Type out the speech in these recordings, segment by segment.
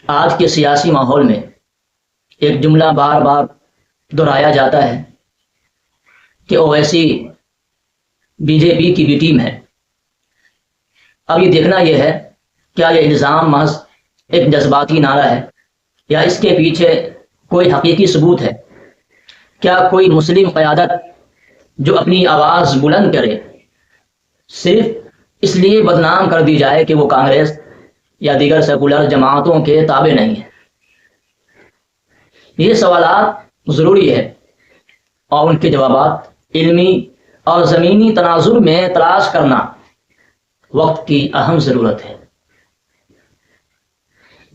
آج کے سیاسی ماحول میں ایک جملہ بار بار دہرایا جاتا ہے کہ اویسی بی جے پی کی بھی ٹیم ہے۔ اب یہ دیکھنا یہ ہے کیا یہ الزام محض ایک جذباتی نعرہ ہے یا اس کے پیچھے کوئی حقیقی ثبوت ہے۔ کیا کوئی مسلم قیادت جو اپنی آواز بلند کرے صرف اس لیے بدنام کر دی جائے کہ وہ کانگریس یا دیگر سیکولر جماعتوں کے تابع نہیں ہے؟ یہ سوالات ضروری ہے اور ان کے جوابات علمی اور زمینی تناظر میں تلاش کرنا وقت کی اہم ضرورت ہے۔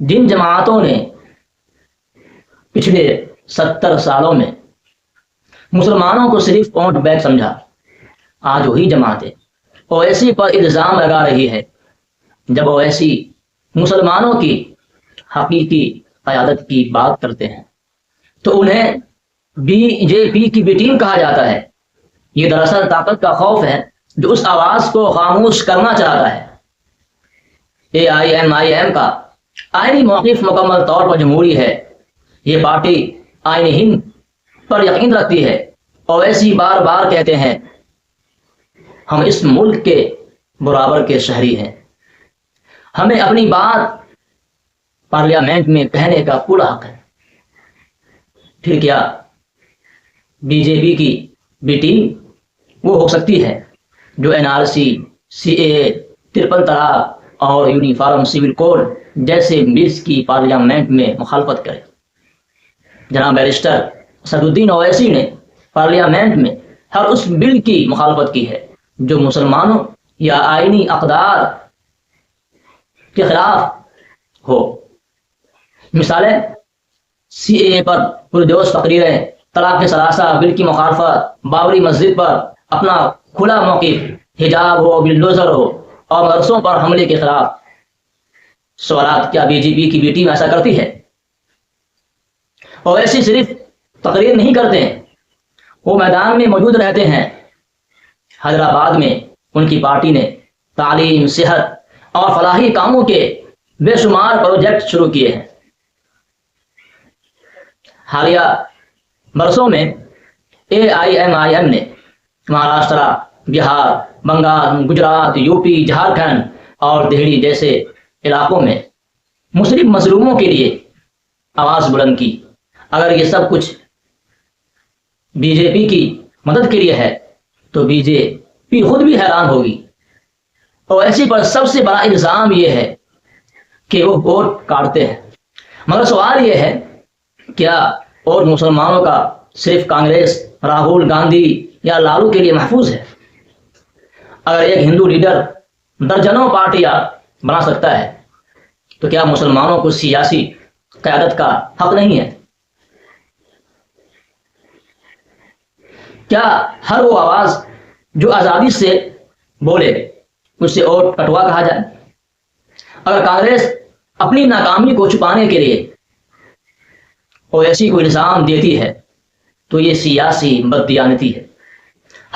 جن جماعتوں نے پچھلے 70 سالوں میں مسلمانوں کو صرف ووٹ بینک سمجھا، آج وہی جماعتیں اویسی پر الزام لگا رہی ہے جب اویسی مسلمانوں کی حقیقی قیادت کی بات کرتے ہیں تو انہیں بی جے پی کی بھی ٹیم کہا جاتا ہے۔ یہ دراصل طاقت کا خوف ہے جو اس آواز کو خاموش کرنا چاہتا ہے۔ AIMIM کا آئینی موقف مکمل طور پر جمہوری ہے۔ یہ پارٹی آئین ہند پر یقین رکھتی ہے۔ اویسی بار بار کہتے ہیں ہم اس ملک کے برابر کے شہری ہیں، ہمیں اپنی بات پارلیمنٹ میں کہنے کا پورا حق ہے۔ پھر کیا بی جے پی کی بھی ٹیم وہ ہو سکتی ہے جو NRC، CAA، 53 طلاق اور یونیفارم سول کوڈ جیسے بلز کی پارلیمنٹ میں مخالفت کرے؟ جناب بیرسٹر اسد الدین اویسی نے پارلیمنٹ میں ہر اس بل کی مخالفت کی ہے جو مسلمانوں یا آئینی اقدار کے خلاف ہو۔ مثالیں CAA پر پرجوش تقریریں، طلاق ثلاثہ بل کی مخالفت، بابری مسجد پر اپنا کھلا موقف، حجاب ہو، بلڈوزر ہو اور مدرسوں پر حملے کے خلاف۔ سوالات کیا بی جے پی کی بھی ٹیم ایسا کرتی ہے؟ اویسی صرف تقریر نہیں کرتے ہیں، وہ میدان میں موجود رہتے ہیں۔ حیدرآباد میں ان کی پارٹی نے تعلیم، صحت اور فلاحی کاموں کے بے شمار پروجیکٹ شروع کیے ہیں۔ حالیہ برسوں میں AIMIM نے مہاراشٹر، بہار، بنگال، گجرات، UP، جھارکھنڈ اور دہلی جیسے علاقوں میں مسلم مظلوموں کے لیے آواز بلند کی۔ اگر یہ سب کچھ بی جے پی کی مدد کے لیے ہے تو بی جے پی خود بھی حیران ہوگی۔ اویسی پر سب سے بڑا الزام یہ ہے کہ وہ ووٹ کاٹتے ہیں، مگر سوال یہ ہے کیا ووٹ مسلمانوں کا صرف کانگریس، راہل گاندھی یا لالو کے لیے محفوظ ہے؟ اگر ایک ہندو لیڈر درجنوں پارٹیاں بنا سکتا ہے تو کیا مسلمانوں کو سیاسی قیادت کا حق نہیں ہے؟ کیا ہر وہ آواز جو آزادی سے بولے اسے ووٹ کٹوا کہا جائے؟ اگر کانگریس اپنی ناکامی کو چھپانے کے لیے اویسی کو الزام دیتی ہے تو یہ سیاسی بددیانتی ہے۔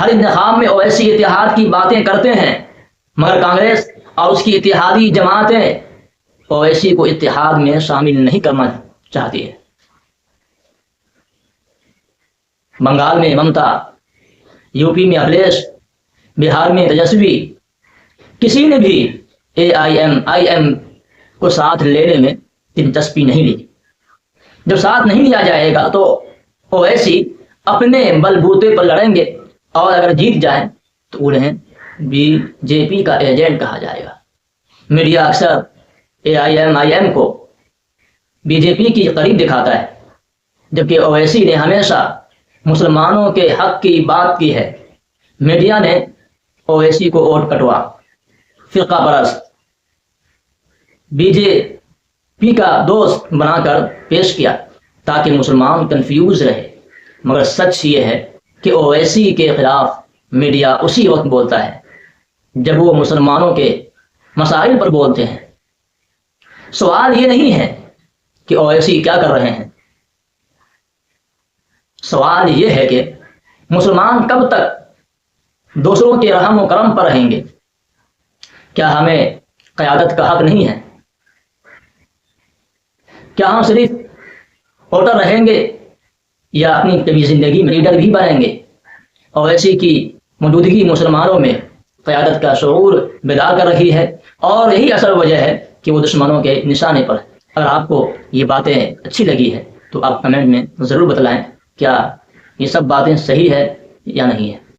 ہر انتخاب میں اویسی اتحاد کی باتیں کرتے ہیں مگر کانگریس اور اس کی اتحادی جماعتیں اویسی کو اتحاد میں شامل نہیں کرنا چاہتی ہے۔ بنگال میں ممتا، UP میں اکھلیش، بہار میں تیجسوی، کسی نے بھی AIMIM کو ساتھ لینے میں دلچسپی نہیں لی۔ جب ساتھ نہیں لیا جائے گا تو اویسی اپنے بل بوتے پر لڑیں گے اور اگر جیت جائیں تو انہیں بی جے پی کا ایجنٹ کہا جائے گا۔ میڈیا اکثر AIMIM کو بی جے پی کی قریب دکھاتا ہے جبکہ اویسی نے ہمیشہ مسلمانوں کے حق کی بات کی ہے۔ میڈیا نے اویسی کو ووٹ کٹوا، فرقہ پرست، بی جے پی کا دوست بنا کر پیش کیا تاکہ مسلمان کنفیوز رہے، مگر سچ یہ ہے کہ اویسی کے خلاف میڈیا اسی وقت بولتا ہے جب وہ مسلمانوں کے مسائل پر بولتے ہیں۔ سوال یہ نہیں ہے کہ اویسی کیا کر رہے ہیں، سوال یہ ہے کہ مسلمان کب تک دوسروں کے رحم و کرم پر رہیں گے؟ کیا ہمیں قیادت کا حق نہیں ہے؟ کیا ہم صرف ووٹر رہیں گے یا اپنی کبھی زندگی میں لیڈر بھی بنیں گے؟ اویسی کی موجودگی مسلمانوں میں قیادت کا شعور بیدار کر رہی ہے، اور یہی اصل وجہ ہے کہ وہ دشمنوں کے نشانے پر ہے۔ اگر آپ کو یہ باتیں اچھی لگی ہے تو آپ کمنٹ میں ضرور بتلائیں کیا یہ سب باتیں صحیح ہے یا نہیں ہے۔